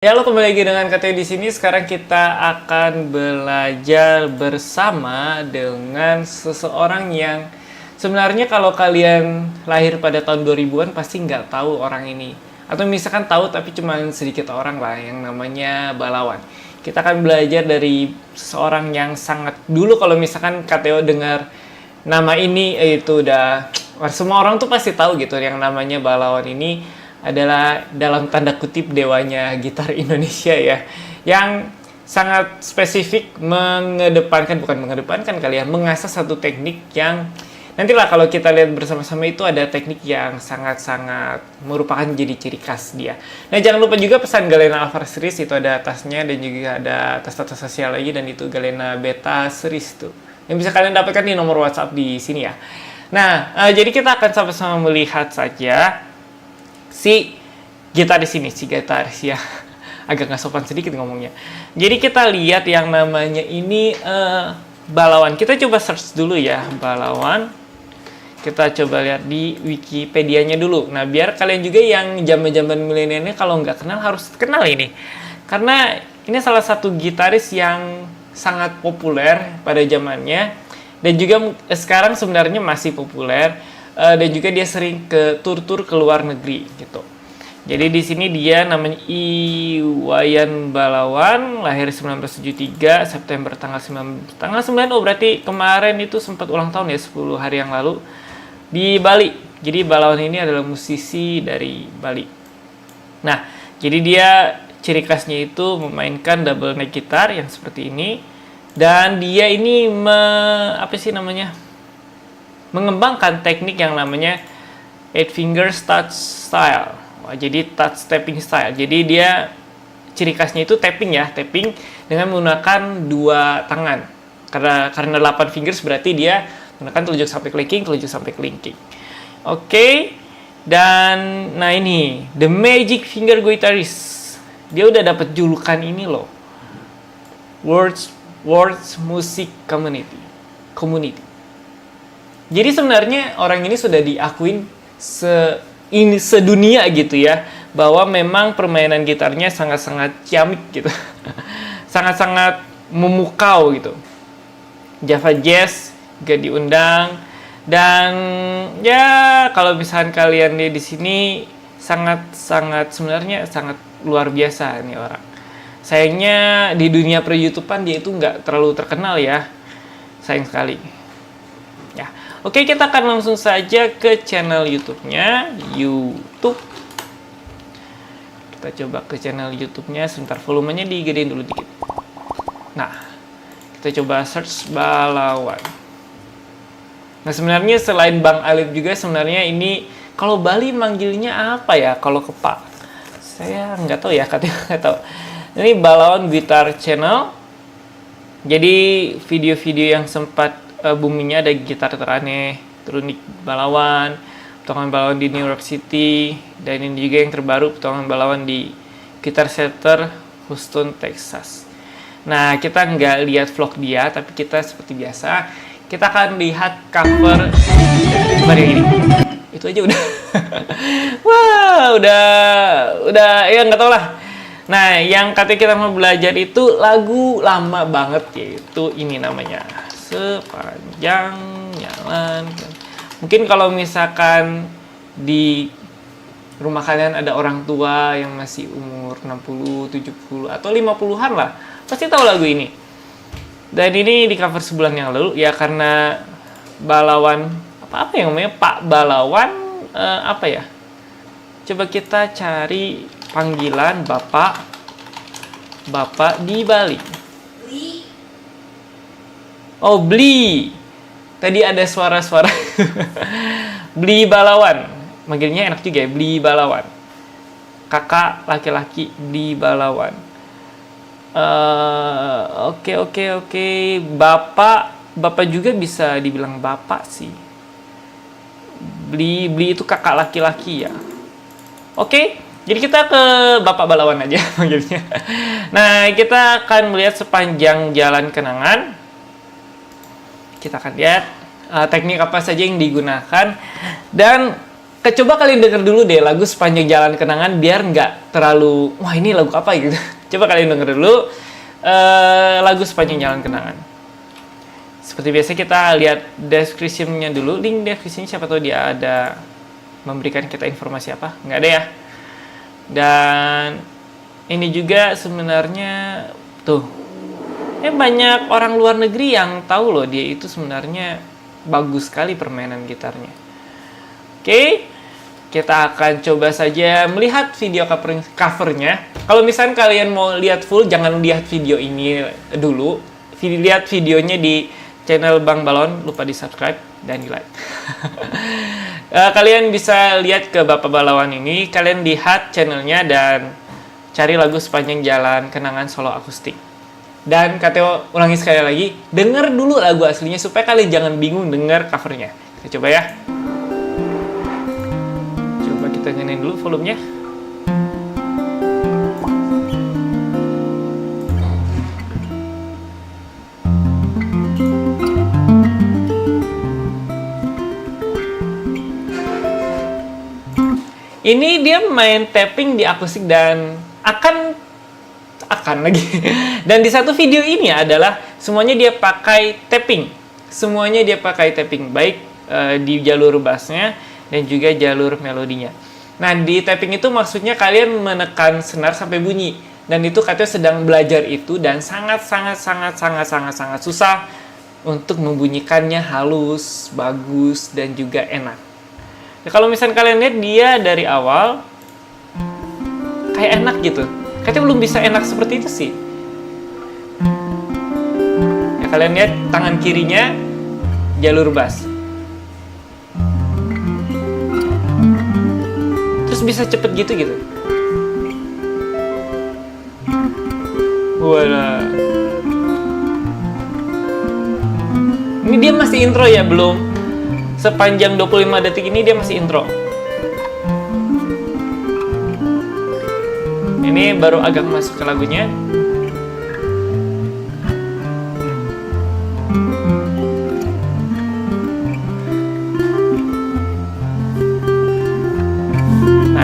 Ya, halo, kembali lagi dengan Kateo di sini. Sekarang kita akan belajar bersama dengan seseorang yang sebenarnya kalau kalian lahir pada tahun 2000-an pasti nggak tahu orang ini. Atau misalkan tahu tapi cuma sedikit orang lah, yang namanya Balawan. Kita akan belajar dari seseorang yang sangat dulu kalau misalkan Kateo dengar nama ini itu udah semua orang tuh pasti tahu gitu yang namanya Balawan ini adalah dalam tanda kutip dewanya gitar Indonesia ya, yang sangat spesifik mengasah satu teknik yang nantilah kalau kita lihat bersama-sama itu ada teknik yang sangat-sangat merupakan jadi ciri khas dia. Nah, jangan lupa juga pesan Galena Alpha Series, itu ada tasnya dan juga ada tas-tas sosial lagi, dan itu Galena Beta Series tuh yang bisa kalian dapatkan di nomor WhatsApp di sini ya. Nah, jadi kita akan sama-sama melihat saja si gitaris ya. Agak nggak sopan sedikit ngomongnya. Jadi kita lihat yang namanya ini Balawan. Kita coba search dulu ya, Balawan. Kita coba lihat di Wikipedia-nya dulu. Nah, biar kalian juga yang zaman-zaman milenialnya kalau nggak kenal harus kenal ini. Karena ini salah satu gitaris yang sangat populer pada zamannya, dan juga sekarang sebenarnya masih populer. Dan juga dia sering ke tur-tur ke luar negeri gitu. Jadi di sini dia namanya Iwayan Balawan, lahir 1973 September tanggal 9. Oh, berarti kemarin itu sempat ulang tahun ya, 10 hari yang lalu di Bali. Jadi Balawan ini adalah musisi dari Bali. Nah, jadi dia ciri khasnya itu memainkan double neck gitar yang seperti ini, dan dia ini mengembangkan teknik yang namanya 8 fingers touch style. Jadi touch tapping style. Jadi dia ciri khasnya itu tapping dengan menggunakan dua tangan. Karena 8 fingers berarti dia menggunakan telunjuk sampai kelingking. Oke. Dan nah ini The Magic Finger Guitarist. Dia udah dapat julukan ini loh. World's Music Community. Jadi sebenarnya orang ini sudah diakuin sedunia gitu ya, bahwa memang permainan gitarnya sangat-sangat ciamik gitu. Sangat-sangat memukau gitu. Java Jazz juga diundang, dan ya kalau misalkan kalian lihat di sini sebenarnya sangat luar biasa nih orang. Sayangnya di dunia per-YouTubean dia itu nggak terlalu terkenal ya. Sayang sekali. Ya, oke, kita akan langsung saja ke channel YouTube-nya. Kita coba ke channel YouTube-nya. Sebentar, volumenya digedein dulu dikit. Nah, kita coba search Balawan. Nah, sebenarnya selain Bang Alif juga sebenarnya ini kalau Bali manggilnya apa ya? Kalau ke Pak, saya nggak tahu ya, katanya nggak tahu. Ini Balawan Guitar Channel. Jadi video-video yang sempat boomingnya ada gitar teraneh, Tronic Balawan, potongan Balawan di New York City, dan ini juga yang terbaru potongan Balawan di Guitar Center, Houston, Texas. Nah, kita nggak lihat vlog dia, tapi kita seperti biasa, kita akan lihat cover dari ini. Itu aja udah. Wah, udah ya nggak tau lah. Nah, yang katanya kita mau belajar itu lagu lama banget, yaitu ini namanya Sepanjang Jalan. Mungkin kalau misalkan di rumah kalian ada orang tua yang masih umur 60, 70 atau 50-an lah, pasti tahu lagu ini. Dan ini di cover sebulan yang lalu ya, karena Balawan apa yang namanya Pak Balawan apa ya? Coba kita cari panggilan Bapak di Bali. Oh, Bli. Tadi ada suara-suara. Bli Balawan. Manggilnya enak juga ya, Bli Balawan. Kakak laki-laki Bli Balawan. Oke. Bapak juga bisa dibilang bapak sih. Bli itu kakak laki-laki ya. Oke. Jadi kita ke Bapak Balawan aja manggilnya. Nah, kita akan melihat Sepanjang Jalan Kenangan. Kita akan lihat teknik apa saja yang digunakan, dan Coba kalian denger dulu deh lagu Sepanjang Jalan Kenangan biar nggak terlalu, wah ini lagu apa gitu. Coba kalian denger dulu lagu Sepanjang Jalan Kenangan. Seperti biasa kita lihat description-nya dulu, link description siapa tahu dia ada memberikan kita informasi apa, nggak ada ya. Dan ini juga sebenarnya tuh, banyak orang luar negeri yang tahu loh dia itu sebenarnya bagus sekali permainan gitarnya. Oke, kita akan coba saja melihat video covernya. Kalau misalnya kalian mau lihat full, jangan lihat video ini dulu. Lihat videonya di channel Bang Balon, lupa di subscribe dan di like. Kalian bisa lihat ke Bapak Balawan ini, kalian lihat channelnya dan cari lagu Sepanjang Jalan Kenangan solo akustik. Dan Kateo ulangi sekali lagi, denger dulu lagu aslinya supaya kalian jangan bingung denger covernya. Kita coba ya. Kita gedein dulu volumenya. Ini dia main tapping di akustik dan akan lagi. Dan di satu video ini adalah semuanya dia pakai tapping. Semuanya dia pakai tapping baik di jalur bassnya dan juga jalur melodinya. Nah, di tapping itu maksudnya kalian menekan senar sampai bunyi. Dan itu katanya sedang belajar itu dan sangat susah untuk membunyikannya halus, bagus, dan juga enak. Ya, kalau misalnya kalian lihat dia dari awal kayak enak gitu. Katanya belum bisa enak seperti itu sih. Ya, kalian lihat tangan kirinya jalur bass. Bisa cepet gitu. Walah. Ini dia masih intro ya, belum sepanjang 25 detik ini dia masih intro. Ini baru agak masuk ke lagunya.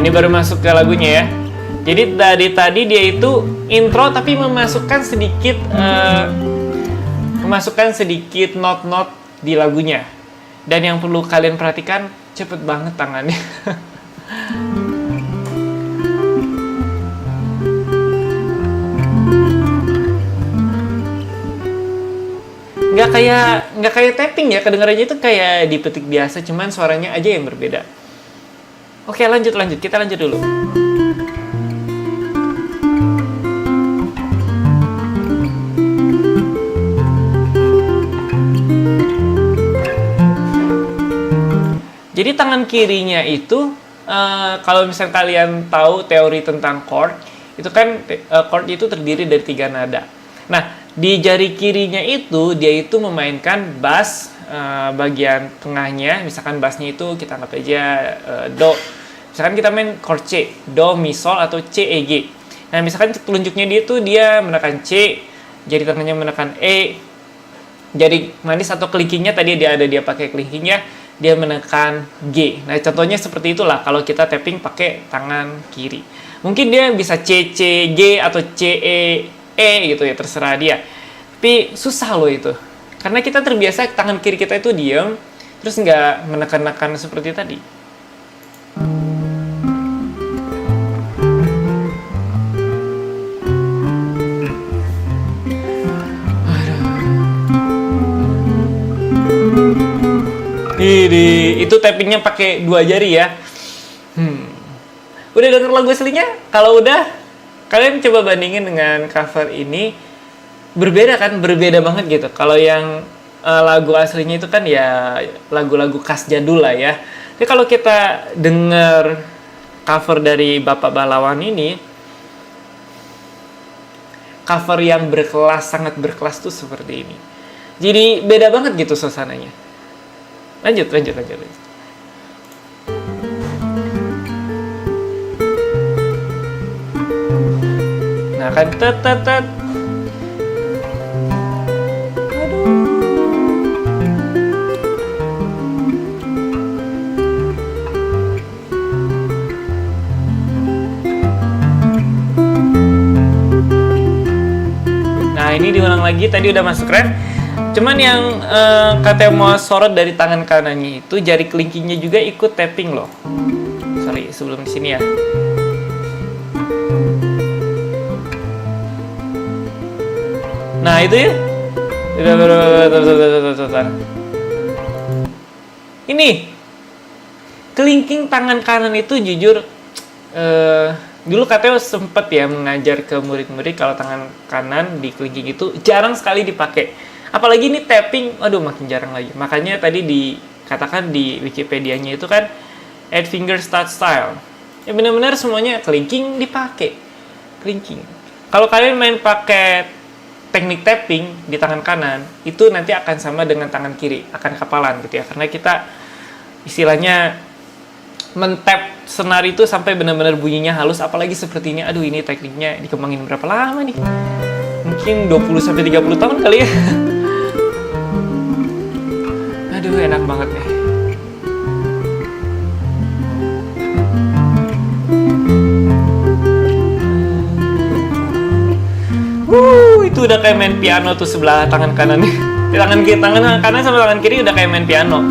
Ini baru masuk ke lagunya ya. Jadi tadi dia itu intro tapi memasukkan sedikit not-not di lagunya. Dan yang perlu kalian perhatikan, cepet banget tangannya. Nggak kayak tapping ya, kedengarannya itu kayak dipetik biasa, cuman suaranya aja yang berbeda. Oke, lanjut. Kita lanjut dulu. Jadi tangan kirinya itu, kalau misalnya kalian tahu teori tentang chord, itu kan chord itu terdiri dari 3 nada. Nah, di jari kirinya itu, dia itu memainkan bass bagian tengahnya. Misalkan bassnya itu kita anggap aja do. Misalkan kita main chord C, do, mi, sol, atau C, E, G. Nah, misalkan telunjuknya dia menekan C, jari tengahnya menekan E, jari manis atau kelingkingnya tadi dia pakai kelingkingnya, dia menekan G. Nah, contohnya seperti itulah kalau kita tapping pakai tangan kiri. Mungkin dia bisa C, C, G, atau C, E gitu ya, terserah dia. Tapi susah loh itu. Karena kita terbiasa tangan kiri kita itu diam, terus nggak menekan-nekan seperti tadi. Itu tappingnya pakai 2 jari ya. Udah denger lagu aslinya? Kalau udah, kalian coba bandingin dengan cover ini. Berbeda kan? Berbeda banget gitu. Kalau yang lagu aslinya itu kan ya lagu-lagu khas jadul lah ya. Tapi kalau kita denger cover dari Bapak Balawan ini, cover yang berkelas, sangat berkelas tuh seperti ini. Jadi beda banget gitu suasananya. Lanjut. Nah kan tet. ini diulang lagi, tadi udah masuk ref. Cuman yang katanya mau sorot dari tangan kanannya itu jari kelingkingnya juga ikut tapping loh. Sorry, sebelum di sini ya. Nah itu ya. Ini kelingking tangan kanan itu jujur dulu katanya sempet ya mengajar ke murid-murid kalau tangan kanan di kelingking itu jarang sekali dipakai. Apalagi ini tapping, aduh makin jarang lagi. Makanya tadi dikatakan di Wikipedia-nya itu kan add finger start style. Ya benar-benar semuanya kelingking dipakai. Kelingking. Kalau kalian main pakai teknik tapping di tangan kanan, itu nanti akan sama dengan tangan kiri, akan kapalan gitu ya. Karena kita istilahnya mentap senar itu sampai benar-benar bunyinya halus, apalagi sepertinya. Aduh, ini tekniknya dikembangin berapa lama nih? Mungkin 20 sampai 30 tahun kali ya. Aduh, enak banget ya. Itu udah kayak main piano tuh sebelah tangan kanan nih. Tangan kanan sama tangan kiri udah kayak main piano.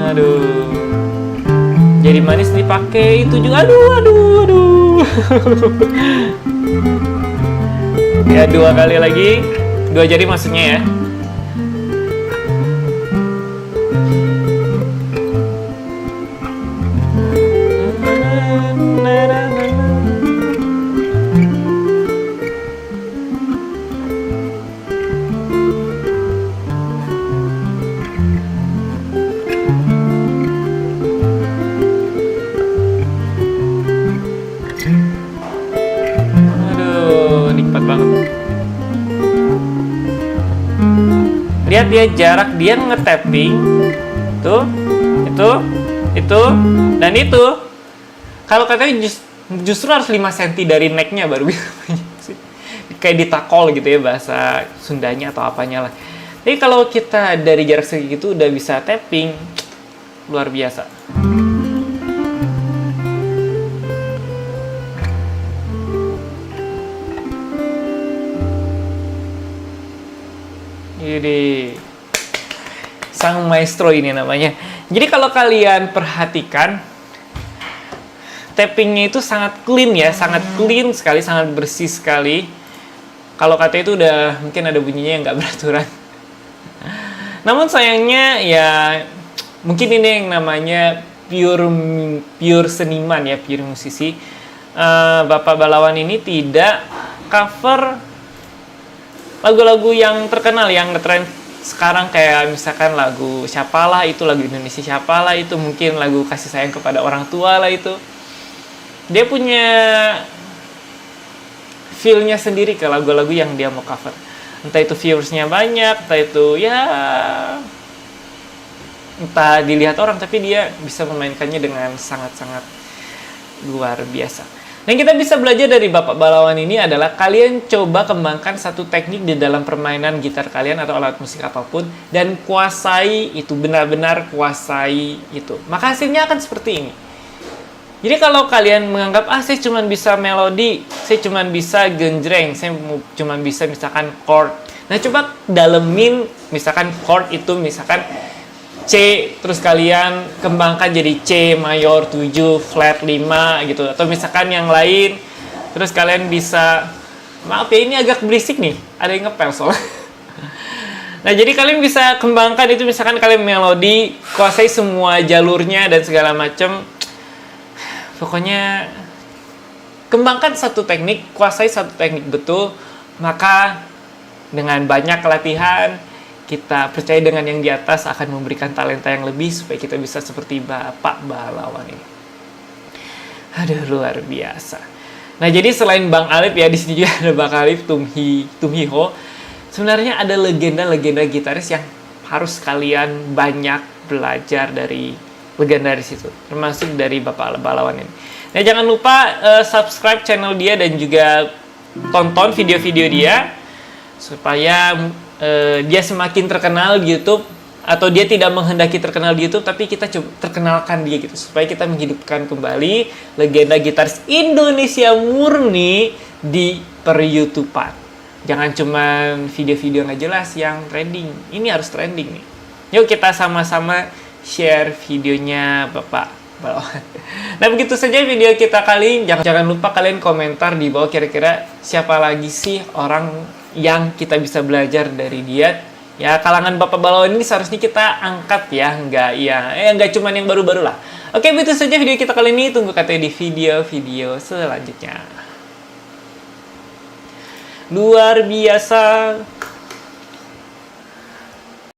Aduh. Jadi manis dipakai itu juga. Aduh. Ya 2 kali lagi. 2 jari maksudnya ya. Lihat dia jarak dia nge-tapping tuh, itu, dan itu. Kalau katanya justru harus 5 cm dari necknya baru bisa kayak ditakol gitu ya bahasa Sundanya atau apanya lah. Jadi kalau kita dari jarak segitu udah bisa tapping, luar biasa. Jadi sang maestro ini namanya. Jadi kalau kalian perhatikan tappingnya itu sangat clean ya, sangat clean sekali, sangat bersih sekali. Kalau kata itu udah mungkin ada bunyinya yang nggak beraturan. Namun sayangnya ya mungkin ini yang namanya pure seniman ya, pure musisi. Bapak Balawan ini tidak cover lagu-lagu yang terkenal, yang ngetrend sekarang kayak misalkan lagu Siapalah itu, lagu Indonesia Siapalah itu, mungkin lagu Kasih Sayang Kepada Orang Tua lah itu. Dia punya feel-nya sendiri ke lagu-lagu yang dia mau cover. Entah itu viewersnya banyak, entah itu ya entah dilihat orang, tapi dia bisa memainkannya dengan sangat-sangat luar biasa. Yang kita bisa belajar dari Bapak Balawan ini adalah kalian coba kembangkan satu teknik di dalam permainan gitar kalian atau alat musik apapun dan kuasai itu, benar-benar kuasai itu. Maka hasilnya akan seperti ini. Jadi kalau kalian menganggap saya cuma bisa melodi, saya cuma bisa genjreng, saya cuma bisa misalkan chord. Nah, coba dalemin misalkan chord itu misalkan C, terus kalian kembangkan jadi C mayor 7, flat 5 gitu. Atau misalkan yang lain, terus kalian bisa, maaf ya ini agak berisik nih, ada yang ngepel soalnya. Nah, jadi kalian bisa kembangkan itu, misalkan kalian melodi, kuasai semua jalurnya dan segala macam. Pokoknya kembangkan satu teknik, kuasai satu teknik betul, maka dengan banyak latihan, kita percaya dengan yang di atas akan memberikan talenta yang lebih supaya kita bisa seperti Bapak Balawan ini. Aduh, luar biasa. Nah, jadi selain Bang Alif ya, di sini juga ada Bang Alif, Tum Hee Ho. Sebenarnya ada legenda-legenda gitaris yang harus kalian banyak belajar dari legendaris itu, termasuk dari Bapak Balawan ini. Nah, jangan lupa subscribe channel dia dan juga tonton video-video dia supaya dia semakin terkenal di YouTube. atau dia tidak menghendaki terkenal di YouTube, tapi kita coba terkenalkan dia gitu supaya kita menghidupkan kembali legenda gitaris Indonesia murni di per-YouTubean. Jangan cuma video-video nggak jelas yang trending. Ini harus trending nih. Yuk kita sama-sama share videonya Bapak Balawan. Nah begitu saja video kita kali ini. Jangan lupa kalian komentar di bawah kira-kira siapa lagi sih orang yang kita bisa belajar dari dia. Ya, kalangan Bapak Balawan ini seharusnya kita angkat ya, nggak cuma yang baru-baru lah. Oke, itu saja video kita kali ini. Tunggu katanya di video-video selanjutnya. Luar biasa.